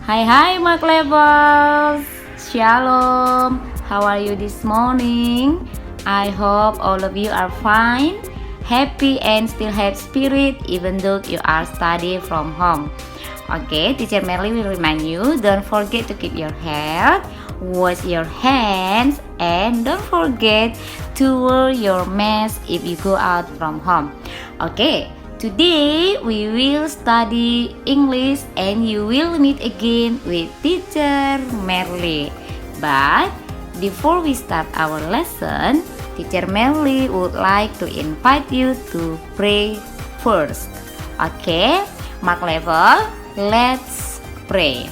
Hai Mark Levels, Shalom. How are you this morning? I hope all of you are fine, happy and still have spirit even though you are studying from home. Okay, Teacher Merly will remind you, don't forget to keep your health, wash your hands, and don't forget to wear your mask if you go out from home. Okay, today we will study English and you will meet again with Teacher Merly. But before we start our lesson, Teacher Merly would like to invite you to pray first. Okay, Mark Level, let's pray.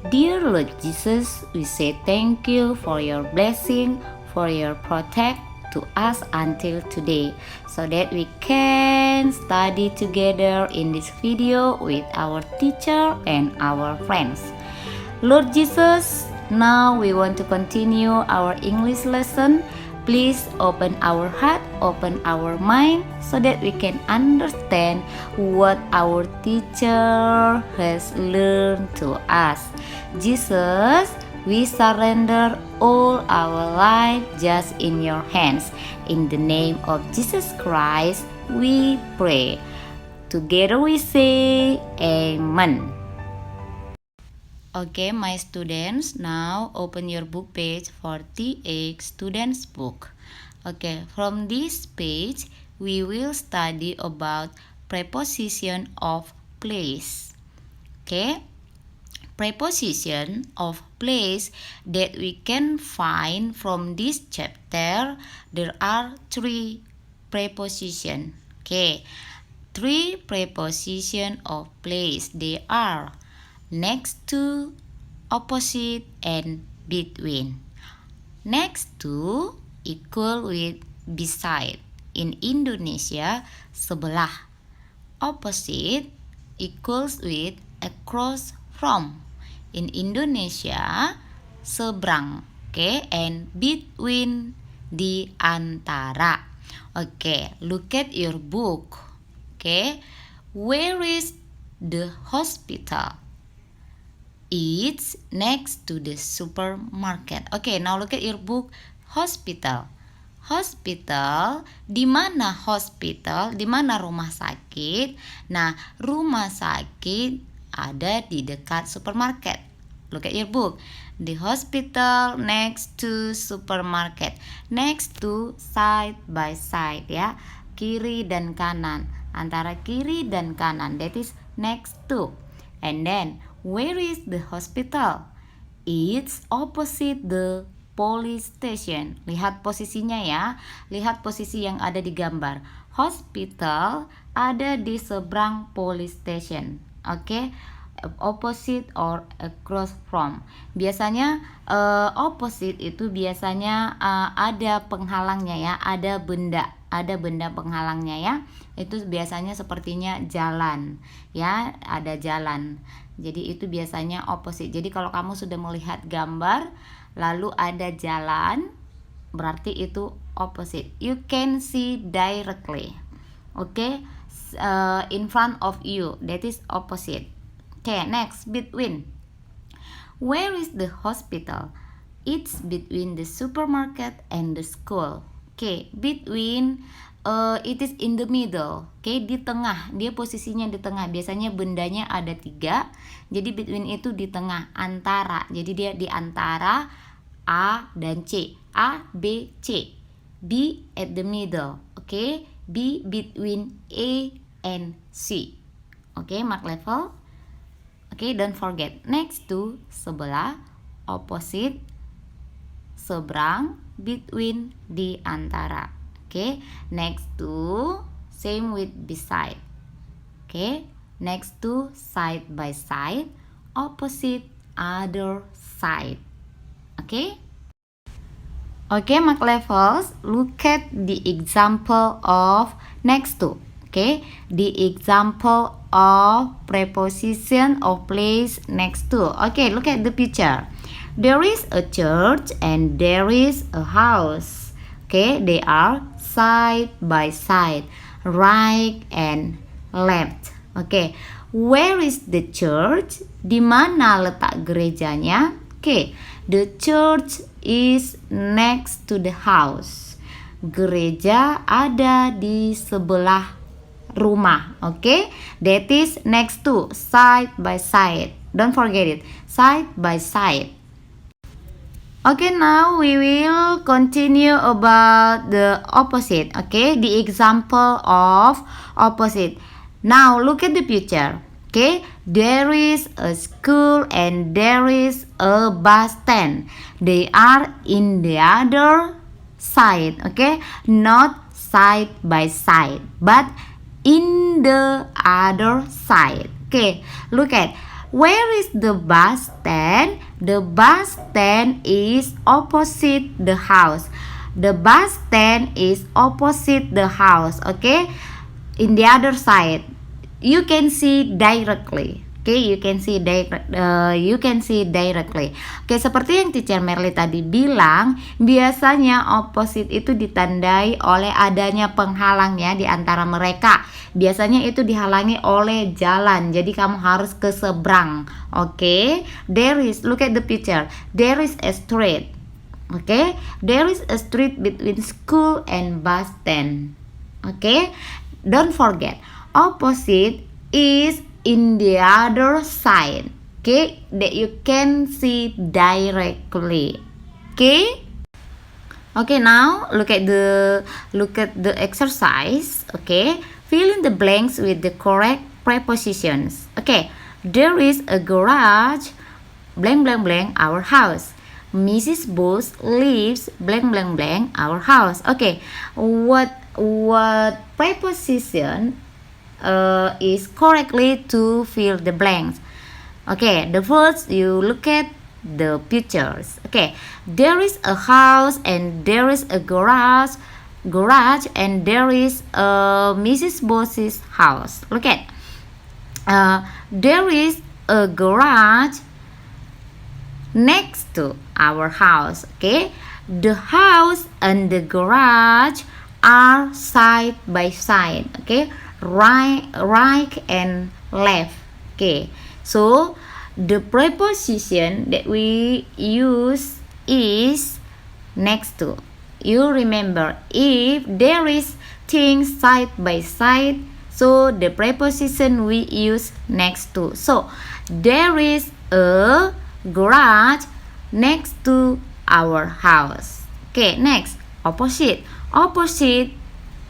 Dear Lord Jesus, we say thank you for your blessing, for your protect to us until today, so that we can study together in this video with our teacher and our friends. Lord Jesus, now we want to continue our English lesson. Please open our heart, open our mind, so that we can understand what our teacher has learned to us. Jesus, we surrender all our life just in your hands. In the name of Jesus Christ, we pray. Together we say, Amen. Okay, my students, now open your book page 48, students book. Okay, from this page, we will study about preposition of place. Okay, preposition of place that we can find from this chapter, there are 3 preposition. Okay, 3 preposition of place. They are next to, opposite, and between. Next to equal with beside. In Indonesia, sebelah. Opposite equals with across from. In Indonesia, seberang. Okay, and between, di antara. Okay, look at your book. Okay, where is the hospital? It's next to the supermarket. Okay, now look at your book. Hospital. Hospital, di mana hospital? Di mana rumah sakit? Nah, rumah sakit ada di dekat supermarket. Look at your book. The hospital next to supermarket. Next to, side by side ya. Kiri dan kanan. Antara kiri dan kanan. That is next to. And then, where is the hospital? It's opposite the police station. Lihat posisinya ya. Lihat posisi yang ada di gambar. Hospital ada di seberang police station. Oke, opposite or across from. Biasanya opposite itu biasanya ada penghalangnya ya. Ada benda penghalangnya ya. Itu biasanya sepertinya jalan ya, ada jalan. Jadi itu biasanya opposite. Jadi kalau kamu sudah melihat gambar lalu ada jalan, berarti itu opposite. You can see directly. Okay, in front of you, that is opposite. Okay, next, between. Where is the hospital? It's between the supermarket and the school. Okay, between, it is in the middle. Okay, di tengah. Dia posisinya di tengah. Biasanya bendanya ada 3. Jadi between itu di tengah, antara. Jadi dia di antara A dan C. A, B, C. B at the middle. Okay, B between A and C. Okay, mark level. Okay, don't forget. Next to, sebelah, opposite, seberang, between, di antara. Okay, next to, same with beside. Okay, next to, side by side, opposite, other side. Okay. Okay, mark levels, look at the example of next to. Okay, the example of preposition of place next to. Okay, look at the picture. There is a church and there is a house. Okay, they are side by side, right and left. Okay, Where is the church? Di mana letak gerejanya? Okay, the church is next to the house. Gereja ada di sebelah rumah. Okay, that is next to, side by side. Don't forget it, side by side. Okay, now we will continue about the opposite. Okay, the example of opposite. Now look at the picture. Okay, there is a school and there is a bus stand. They are in the other side. Okay, not side by side, but in the other side. Okay, look at. Where is the bus stand? The bus stand is opposite the house. The bus stand is opposite the house. Okay, in the other side. You can see directly. Okay, you can see directly. Okay, seperti yang Teacher Merly tadi bilang, biasanya opposite itu ditandai oleh adanya penghalang ya di antara mereka. Biasanya itu dihalangi oleh jalan, jadi kamu harus ke seberang. Okay, look at the picture. There is a street. Okay, there is a street between school and bus stand. Okay, don't forget, opposite is in the other side. Okay, that you can see directly. Okay. Okay, now look at the exercise. Okay, fill in the blanks with the correct prepositions. Okay, there is a garage, blank blank blank, our house. Mrs. Bose lives blank blank blank, our house. Okay, what preposition is correctly to fill the blanks? Okay, the first you look at the pictures. Okay, there is a house and there is a garage and there is a Mrs. Bose's house. Look at there is a garage next to our house. Okay, the house and the garage are side by side. Okay, right and left. Okay, so the preposition that we use is next to. You remember, if there is things side by side, so the preposition we use next to. So there is a garage next to our house. Okay, next, opposite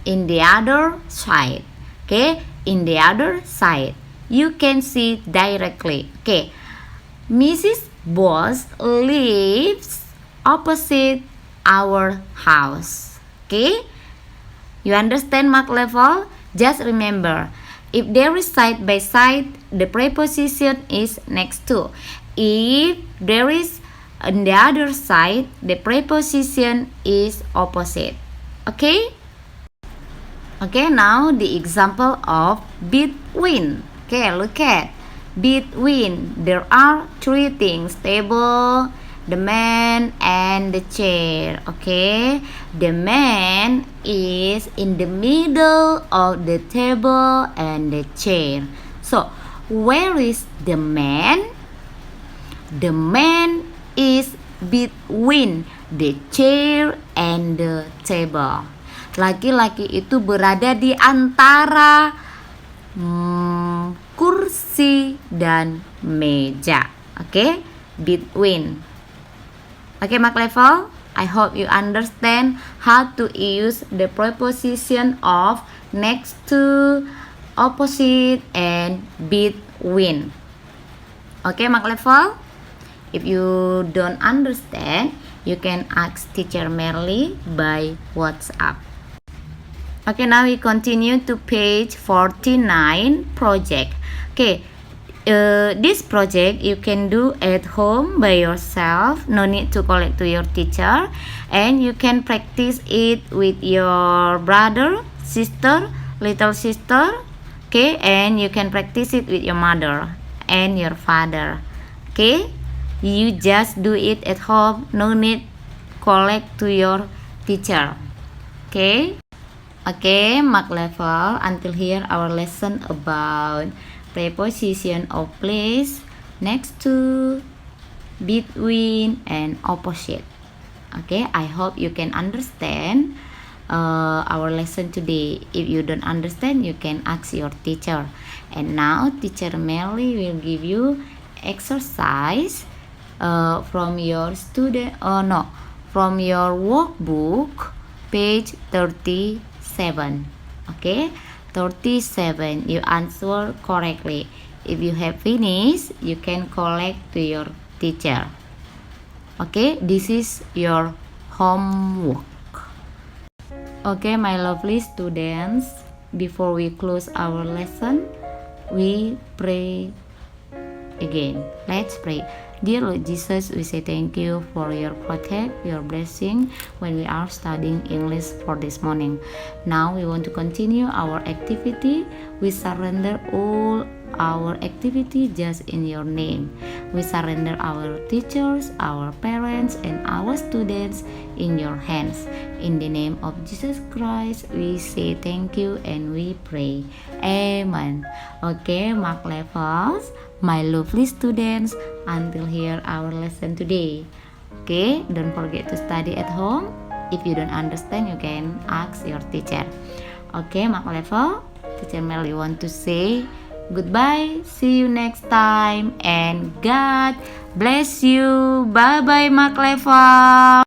in the other side. Okay, in the other side you can see directly. Okay, Mrs. Bose lives opposite our house. Okay, you understand mark level? Just remember, if there is side by side, the preposition is next to. If there is on the other side, the preposition is opposite. Okay? Okay, now the example of between. Okay, look at between. There are three things: table, the man, and the chair. Okay, the man is in the middle of the table and the chair. So, where is the man? The man is between the chair and the table. Laki-laki itu berada di antara kursi dan meja. Okay, between. Okay, mark level. I hope you understand how to use the preposition of next to, opposite, and between. Okay, mark level. If you don't understand, you can ask Teacher Merly by WhatsApp. Okay, now we continue to page 49, project. Okay, this project you can do at home by yourself. No need to call it to your teacher. And you can practice it with your brother, sister, little sister. Okay, and you can practice it with your mother and your father. Okay, you just do it at home. No need call it to your teacher. Okay. Okay, mark level. Until here our lesson about preposition of place, next to, between, and opposite. Okay, I hope you can understand our lesson today. If you don't understand, you can ask your teacher. And now teacher Melly will give you exercise from your from your workbook, page 37. Okay, 37. You answer correctly. If you have finished, you can collect to your teacher. Okay, this is your homework. Okay, my lovely students, before we close our lesson, we pray again. Let's pray. Dear Lord Jesus, we say thank you for your protect, your blessing when we are studying English for this morning. Now we want to continue our activity. We surrender all our activity just in your name. We surrender our teachers, our parents, and our students in your hands. In the name of Jesus Christ, we say thank you and we pray. Amen. Okay, mark levels, my lovely students, until here our lesson today. Okay, don't forget to study at home. If you don't understand, you can ask your teacher. Okay, mark level. Teacher Melly want to say goodbye. See you next time, and God bless you. Bye bye, mark level.